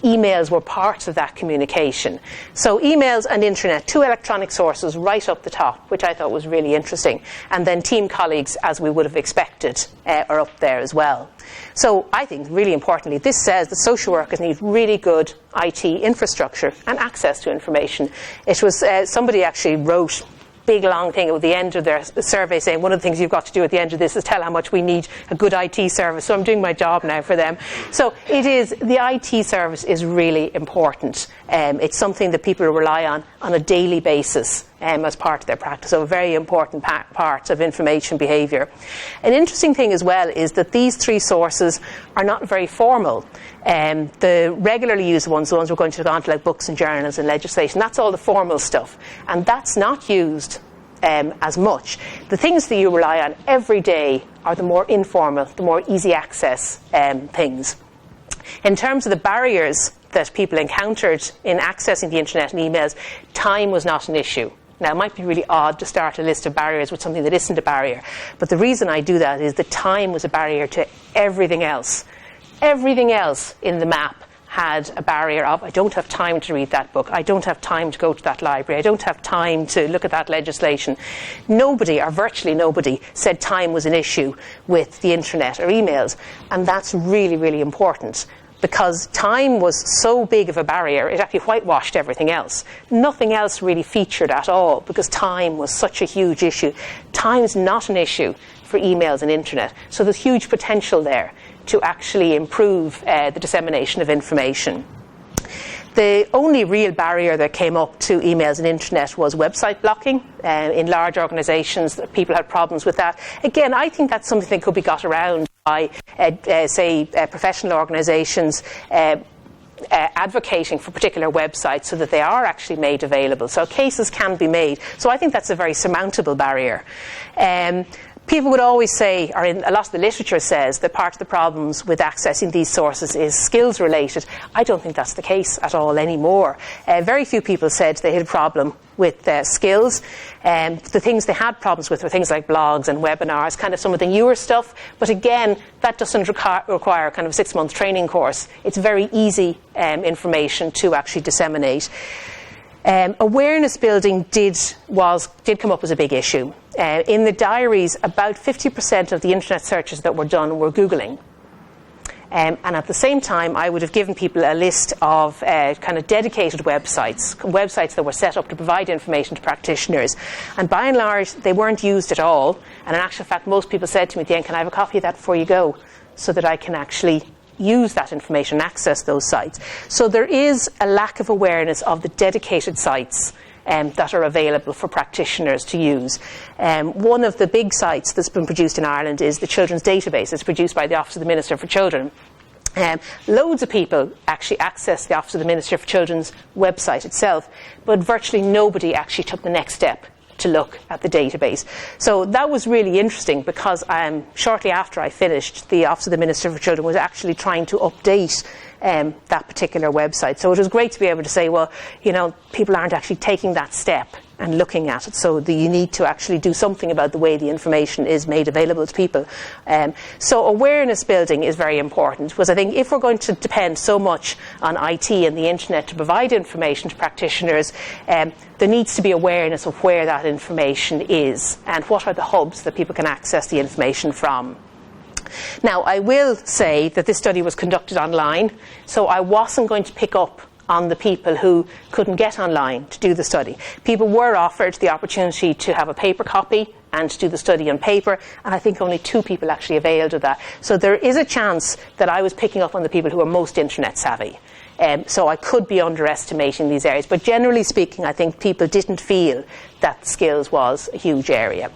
[SPEAKER 1] emails were part of that communication. So emails and internet, 2 electronic sources right up the top, which I thought was really interesting. And then team colleagues, as we would have expected, are up there as well. So I think, really importantly, this says that social workers need really good IT infrastructure and access to information. It was somebody actually wrote big long thing at the end of their survey saying one of the things you've got to do at the end of this is tell how much we need a good IT service. So I'm doing my job now for them. So the IT service is really important. It's something that people rely on a daily basis as part of their practice. So a very important part of information behaviour. An interesting thing as well is that these 3 sources are not very formal. The regularly used ones, the ones we're going to go on to, like books and journals and legislation, that's all the formal stuff. And that's not used as much. The things that you rely on every day are the more informal, the more easy access things. In terms of the barriers that people encountered in accessing the internet and emails, time was not an issue. Now, it might be really odd to start a list of barriers with something that isn't a barrier, but the reason I do that is that time was a barrier to everything else. Everything else in the map had a barrier of, I don't have time to read that book, I don't have time to go to that library, I don't have time to look at that legislation. Nobody, or virtually nobody, said time was an issue with the internet or emails, and that's really, really important. Because time was so big of a barrier, it actually whitewashed everything else. Nothing else really featured at all because time was such a huge issue. Time is not an issue for emails and internet. So there's huge potential there to actually improve the dissemination of information. The only real barrier that came up to emails and internet was website blocking. In large organisations, people had problems with that. Again, I think that's something that could be got around by, professional organisations advocating for particular websites so that they are actually made available. So cases can be made. So I think that's a very surmountable barrier. People would always say, or a lot of the literature says, that part of the problems with accessing these sources is skills related. I don't think that's the case at all anymore. Very few people said they had a problem with skills. The things they had problems with were things like blogs and webinars, kind of some of the newer stuff. But again, that doesn't require kind of a 6-month training course. It's very easy information to actually disseminate. Awareness building did come up as a big issue. In the diaries, about 50% of the internet searches that were done were Googling. And at the same time, I would have given people a list of kind of dedicated websites that were set up to provide information to practitioners. And by and large, they weren't used at all. And in actual fact, most people said to me at the end, can I have a copy of that before you go, so that I can actually use that information and access those sites. So there is a lack of awareness of the dedicated sites that are available for practitioners to use. One of the big sites that's been produced in Ireland is the Children's Database. It's produced by the Office of the Minister for Children. Loads of people actually access the Office of the Minister for Children's website itself, but virtually nobody actually took the next step to look at the database. So that was really interesting because shortly after I finished, the Office of the Minister for Children was actually trying to update that particular website. So it was great to be able to say, well, people aren't actually taking that step and looking at it. So you need to actually do something about the way the information is made available to people. So awareness building is very important, because I think if we're going to depend so much on IT and the internet to provide information to practitioners, there needs to be awareness of where that information is and what are the hubs that people can access the information from. Now, I will say that this study was conducted online, so I wasn't going to pick up on the people who couldn't get online to do the study. People were offered the opportunity to have a paper copy and to do the study on paper, and I think only 2 people actually availed of that. So there is a chance that I was picking up on the people who are most internet savvy. So I could be underestimating these areas. But generally speaking, I think people didn't feel that skills was a huge area.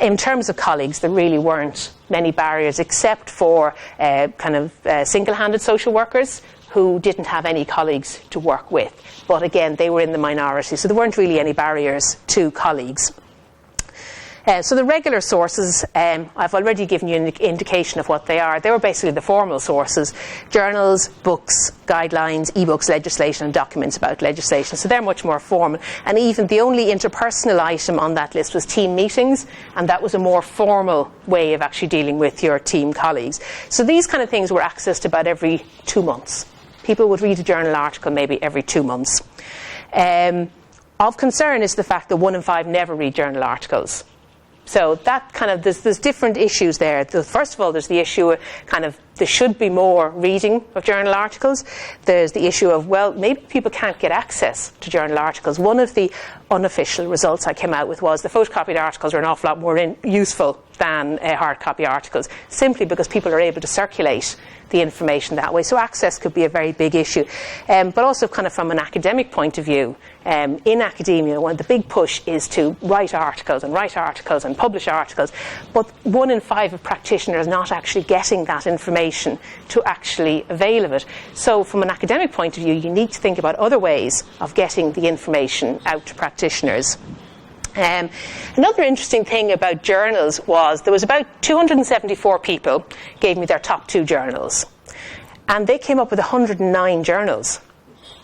[SPEAKER 1] In terms of colleagues, there really weren't many barriers except for single-handed social workers who didn't have any colleagues to work with. But again, they were in the minority, so there weren't really any barriers to colleagues. So the regular sources, I've already given you an indication of what they are. They were basically the formal sources: journals, books, guidelines, ebooks, legislation, and documents about legislation. So they're much more formal. And even the only interpersonal item on that list was team meetings, and that was a more formal way of actually dealing with your team colleagues. So these kind of things were accessed about every 2 months. People would read a journal article maybe every 2 months. Of concern is the fact that 1 in 5 never read journal articles. So that there's different issues there. First of all, there's the issue of there should be more reading of journal articles. There's the issue of, well, maybe people can't get access to journal articles. One of the unofficial results I came out with was the photocopied articles are an awful lot more useful than hard copy articles, simply because people are able to circulate the information that way. So access could be a very big issue. But also from an academic point of view, in academia, one of the big push is to write articles and publish articles. But 1 in 5 of practitioners not actually getting that information to actually avail of it. So from an academic point of view, you need to think about other ways of getting the information out to practitioners. Another interesting thing about journals was there was about 274 people gave me their top 2 journals, and they came up with 109 journals,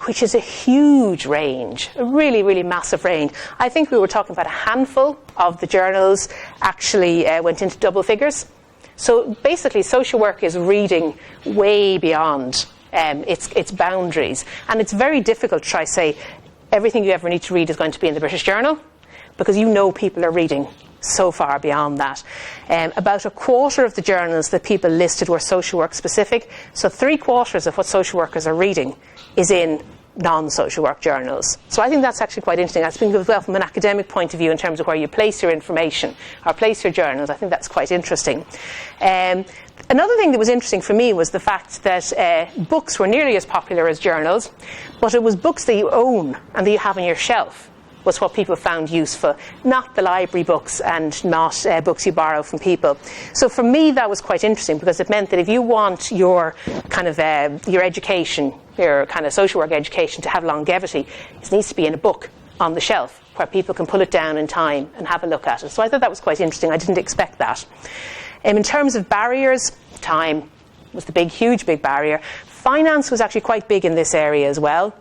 [SPEAKER 1] which is a huge range, a really, really massive range. I think we were talking about a handful of the journals actually went into double figures. So basically, social work is reading way beyond its boundaries, and it's very difficult to try to say everything you ever need to read is going to be in the British Journal, because people are reading so far beyond that. About a quarter of the journals that people listed were social work specific, so 3/4 of what social workers are reading is in non-social work journals. So I think that's actually quite interesting. I think as well from an academic point of view in terms of where you place your information or place your journals, I think that's quite interesting. Another thing that was interesting for me was the fact that books were nearly as popular as journals, but it was books that you own and that you have on your shelf was what people found useful, not the library books and not books you borrow from people. So for me that was quite interesting, because it meant that if you want your your education, your social work education to have longevity, it needs to be in a book on the shelf where people can pull it down in time and have a look at it. So I thought that was quite interesting. I didn't expect that. In terms of barriers, time was the huge barrier. Finance was actually quite big in this area as well.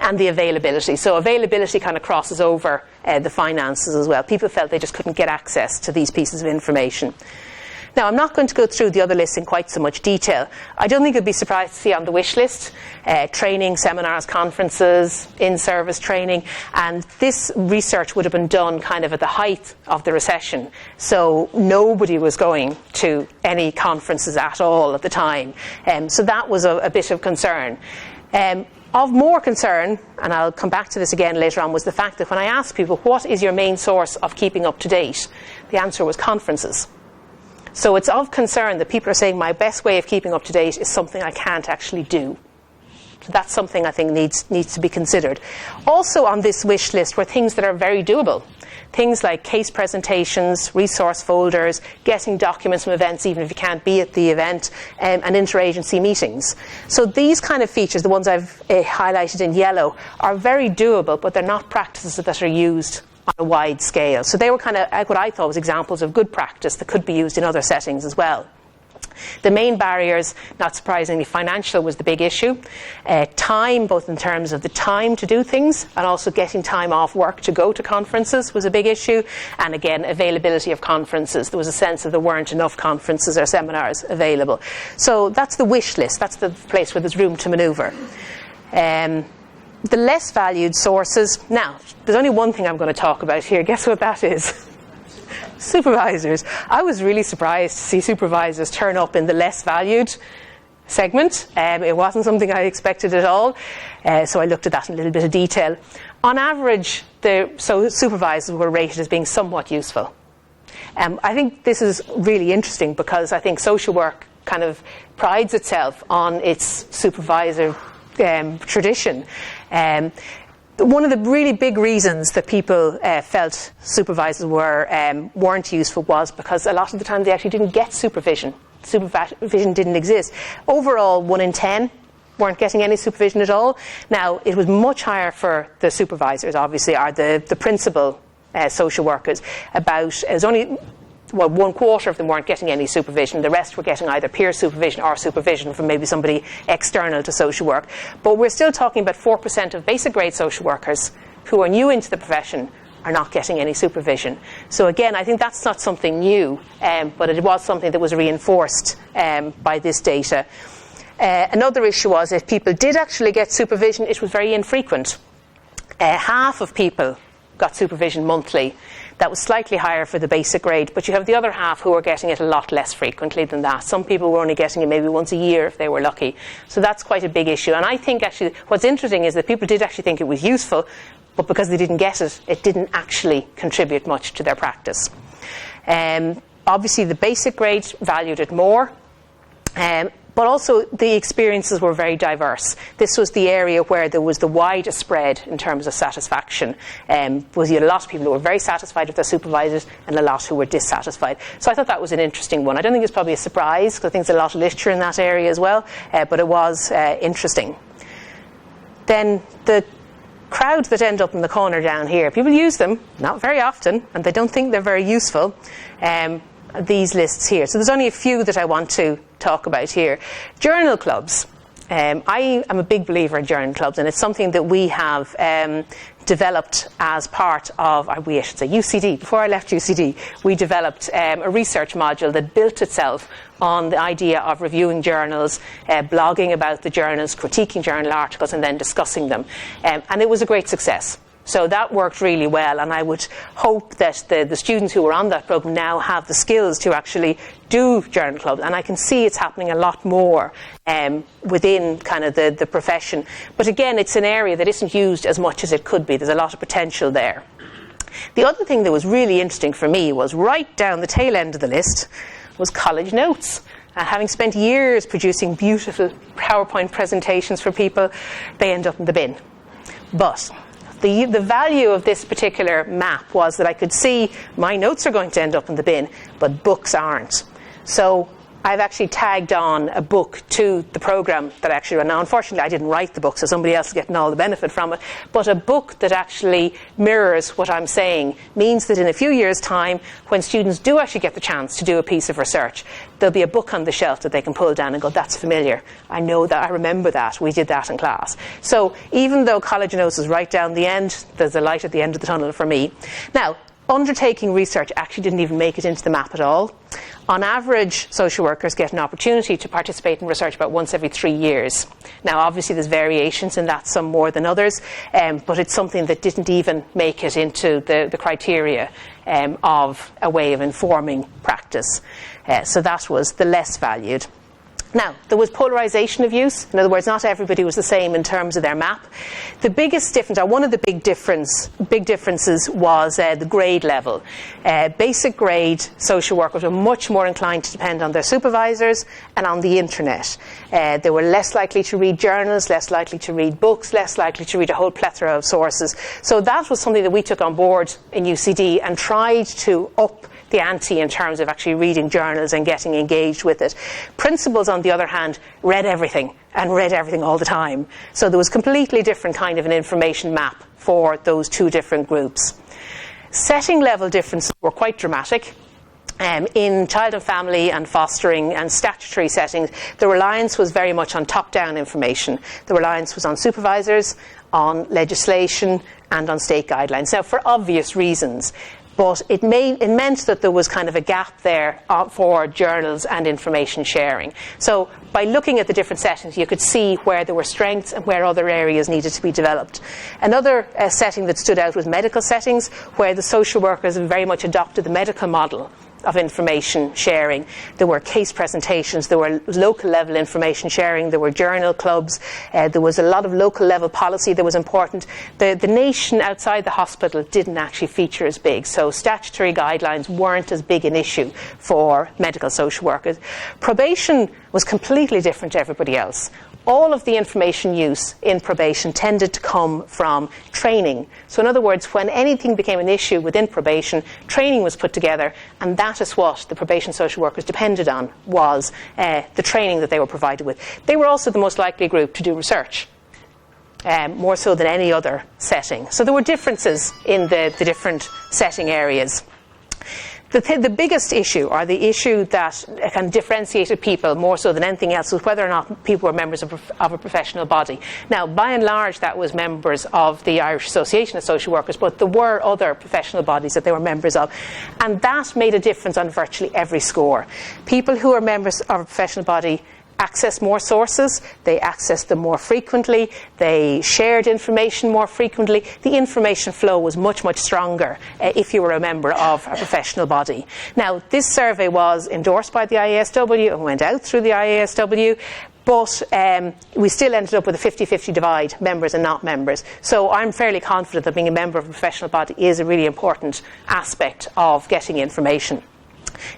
[SPEAKER 1] And the availability. So availability crosses over the finances as well. People felt they just couldn't get access to these pieces of information. Now, I'm not going to go through the other lists in quite so much detail. I don't think you'd be surprised to see on the wish list training, seminars, conferences, in-service training. And this research would have been done at the height of the recession. So nobody was going to any conferences at all at the time. So that was a bit of concern. Of more concern, and I'll come back to this again later on, was the fact that when I asked people, what is your main source of keeping up to date? The answer was conferences. So it's of concern that people are saying my best way of keeping up to date is something I can't actually do. So that's something I think needs to be considered. Also on this wish list were things that are very doable. Things like case presentations, resource folders, getting documents from events even if you can't be at the event, and interagency meetings. So these kind of features, the ones I've highlighted in yellow, are very doable, but they're not practices that are used on a wide scale. So they were what I thought was examples of good practice that could be used in other settings as well. The main barriers, not surprisingly, financial was the big issue. Time, both in terms of the time to do things and also getting time off work to go to conferences was a big issue. And again, availability of conferences. There was a sense that there weren't enough conferences or seminars available. So that's the wish list. That's the place where there's room to manoeuvre. The less valued sources. Now, there's only one thing I'm going to talk about here. Guess what that is? Supervisors. I was really surprised to see supervisors turn up in the less valued segment. It wasn't something I expected at all. So I looked at that in a little bit of detail. On average, supervisors were rated as being somewhat useful. I think this is really interesting because I think social work prides itself on its supervisor tradition. One of the really big reasons that people felt supervisors weren't useful was because a lot of the time they actually didn't get supervision. Supervision didn't exist. Overall, 1 in 10 weren't getting any supervision at all. Now, it was much higher for the supervisors, obviously, or the principal social workers. It was only 1/4 of them weren't getting any supervision. The rest were getting either peer supervision or supervision from maybe somebody external to social work. But we're still talking about 4% of basic grade social workers who are new into the profession are not getting any supervision. So again, I think that's not something new, but it was something that was reinforced by this data. Another issue was if people did actually get supervision, it was very infrequent. Half of people got supervision monthly. That was slightly higher for the basic grade, but you have the other half who are getting it a lot less frequently than that. Some people were only getting it maybe once a year if they were lucky. So that's quite a big issue. And I think actually what's interesting is that people did actually think it was useful, but because they didn't get it, it didn't actually contribute much to their practice. Obviously, the basic grade valued it more. But also the experiences were very diverse. This was the area where there was the widest spread in terms of satisfaction. Was a lot of people who were very satisfied with their supervisors and a lot who were dissatisfied. So I thought that was an interesting one. I don't think it's probably a surprise because I think there's a lot of literature in that area as well, but it was interesting. Then the crowds that end up in the corner down here, people use them, not very often, and they don't think they're very useful. These lists here. So there's only a few that I want to talk about here. Journal clubs. I am a big believer in journal clubs, and it's something that we have developed as part of, I should say UCD. Before I left UCD, we developed a research module that built itself on the idea of reviewing journals, blogging about the journals, critiquing journal articles, and then discussing them. And it was a great success. So that worked really well, and I would hope that the students who were on that program now have the skills to actually do journal clubs, and I can see it's happening a lot more within kind of the profession. But again, it's an area that isn't used as much as it could be. There's a lot of potential there. The other thing that was really interesting for me was right down the tail end of the list was college notes. Having spent years producing beautiful PowerPoint presentations for people, they end up in the bin. But the value of this particular map was that I could see my notes are going to end up in the bin, but books aren't. So I've actually tagged on a book to the program that I actually run. Now, unfortunately, I didn't write the book, so somebody else is getting all the benefit from it. But a book that actually mirrors what I'm saying means that in a few years' time, when students do actually get the chance to do a piece of research, there'll be a book on the shelf that they can pull down and go, that's familiar. I know that, I remember that, we did that in class. So even though college notes is right down the end, there's a light at the end of the tunnel for me. Now, undertaking research actually didn't even make it into the map at all. On average, social workers get an opportunity to participate in research about once every 3 years. Now, obviously, there's variations in that, some more than others, but it's something that didn't even make it into the criteria of a way of informing practice. So that was the less valued. Now, there was polarisation of use. In other words, not everybody was the same in terms of their map. The biggest difference, or one of the big differences was the grade level. Basic grade social workers were much more inclined to depend on their supervisors and on the internet. They were less likely to read journals, less likely to read books, less likely to read a whole plethora of sources. So that was something that we took on board in UCD and tried to up the ante in terms of actually reading journals and getting engaged with it. Principals, on the other hand, read everything and read everything all the time. So there was a completely different kind of an information map for those two different groups. Setting level differences were quite dramatic. In child and family and fostering and statutory settings, the reliance was very much on top-down information. The reliance was on supervisors, on legislation, and on state guidelines. Now, for obvious reasons, but it meant that there was kind of a gap there for journals and information sharing. So by looking at the different settings, you could see where there were strengths and where other areas needed to be developed. Another setting that stood out was medical settings, where the social workers very much adopted the medical model of information sharing. There were case presentations, there were local level information sharing, there were journal clubs, there was a lot of local level policy that was important. The nation outside the hospital didn't actually feature as big, so statutory guidelines weren't as big an issue for medical social workers. Probation was completely different to everybody else. all of the information use in probation tended to come from training. So in other words, when anything became an issue within probation, training was put together, and that is what the probation social workers depended on, was the training that they were provided with. They were also the most likely group to do research, more so than any other setting. So there were differences in the different setting areas. The biggest issue, or the issue that kind of differentiated people more so than anything else, was whether or not people were members of a professional body. Now, by and large, that was members of the Irish Association of Social Workers, but there were other professional bodies that they were members of, and that made a difference on virtually every score. People who are members of a professional body access more sources, they accessed them more frequently, they shared information more frequently. The information flow was much, much stronger if you were a member of a professional body. Now, this survey was endorsed by the IASW and went out through the IASW, but we still ended up with a 50-50 divide, members and not members. So I'm fairly confident that being a member of a professional body is a really important aspect of getting information.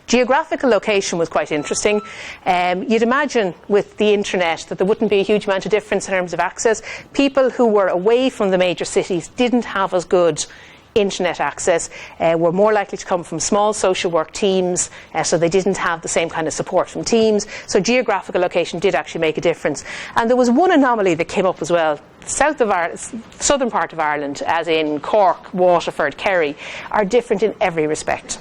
[SPEAKER 1] Geographical location was quite interesting. You'd imagine with the internet that there wouldn't be a huge amount of difference in terms of access. People who were away from the major cities didn't have as good internet access, were more likely to come from small social work teams, so they didn't have the same kind of support from teams. So geographical location did actually make a difference. And there was one anomaly that came up as well. South of Ireland, southern part of Ireland, as in Cork, Waterford, Kerry, are different in every respect.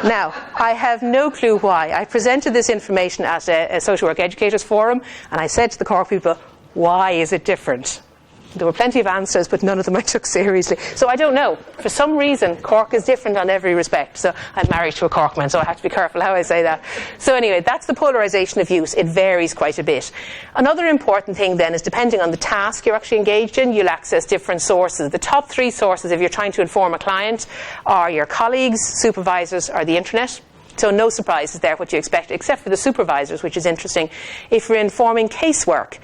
[SPEAKER 1] Now, I have no clue why. I presented this information at a social work educators forum, and I said to the Cork people, why is it different? There were plenty of answers, but none of them I took seriously. So I don't know. For some reason, Cork is different on every respect. So I'm married to a Corkman, so I have to be careful how I say that. So anyway, that's the polarisation of use. It varies quite a bit. Another important thing then is, depending on the task you're actually engaged in, you'll access different sources. The top three sources, if you're trying to inform a client, are your colleagues, supervisors, or the internet. So no surprises there, what you expect, except for the supervisors, which is interesting. If you're informing casework,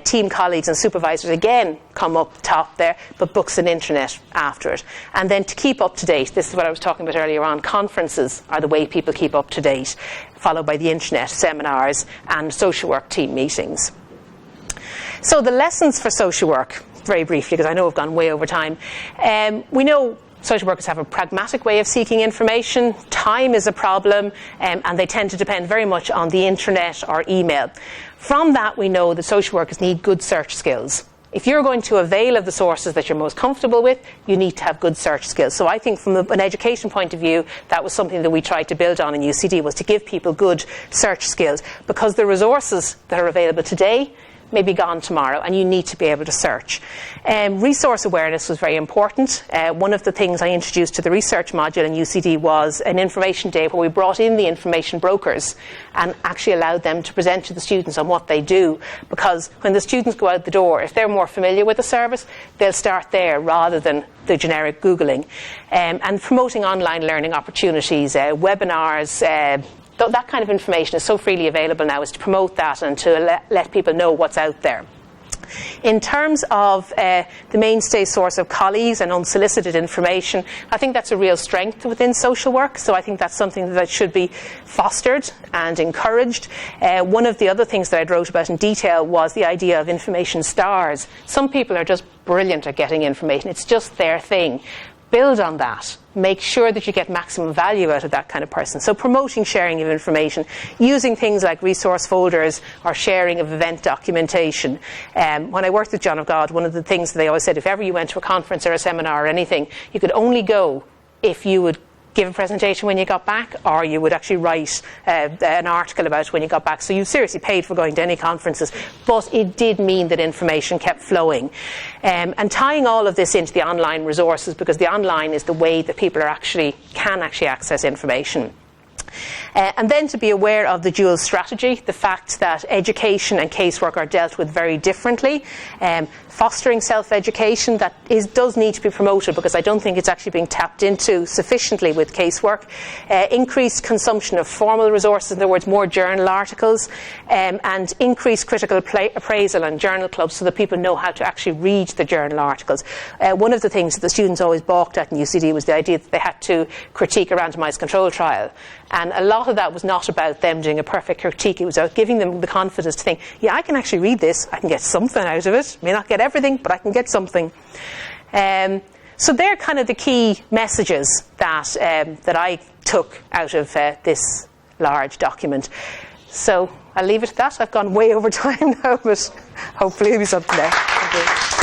[SPEAKER 1] team colleagues and supervisors again come up top there, but books and internet after it. And then to keep up to date, this is what I was talking about earlier on, conferences are the way people keep up to date, followed by the internet, seminars and social work team meetings. So the lessons for social work, very briefly, because I know I've gone way over time. We know social workers have a pragmatic way of seeking information. Time is a problem, and they tend to depend very much on the internet or email. From that, we know that social workers need good search skills. If you're going to avail of the sources that you're most comfortable with, you need to have good search skills. So I think from an education point of view, that was something that we tried to build on in UCD, was to give people good search skills, because the resources that are available today may be gone tomorrow, and you need to be able to search. Resource awareness was very important. One of the things I introduced to the research module in UCD was an information day where we brought in the information brokers and actually allowed them to present to the students on what they do, because when the students go out the door, if they're more familiar with the service, they'll start there rather than the generic Googling. And promoting online learning opportunities, webinars, that kind of information is so freely available now, is to promote that and to let people know what's out there. In terms of the mainstay source of colleagues and unsolicited information, I think that's a real strength within social work, so I think that's something that should be fostered and encouraged. One of the other things that I wrote about in detail was the idea of information stars. Some people are just brilliant at getting information. It's just their thing. Build on that. Make sure that you get maximum value out of that kind of person. So promoting sharing of information, using things like resource folders or sharing of event documentation. When I worked with John of God, one of the things that they always said, if ever you went to a conference or a seminar or anything, you could only go if you would give a presentation when you got back, or you would actually write an article about when you got back. So you seriously paid for going to any conferences, but it did mean that information kept flowing. And tying all of this into the online resources, because the online is the way that people can actually access information. And then to be aware of the dual strategy, the fact that education and casework are dealt with very differently. Fostering self-education, that does need to be promoted, because I don't think it's actually being tapped into sufficiently with casework. Increased consumption of formal resources, in other words, more journal articles, and increased critical appraisal and journal clubs, so that people know how to actually read the journal articles. One of the things that the students always balked at in UCD was the idea that they had to critique a randomised control trial. And And a lot of that was not about them doing a perfect critique. It was about giving them the confidence to think, yeah, I can actually read this. I can get something out of it. May not get everything, but I can get something. So they're kind of the key messages that I took out of this large document. So I'll leave it at that. I've gone way over time now, but hopefully it'll be something there. Thank you.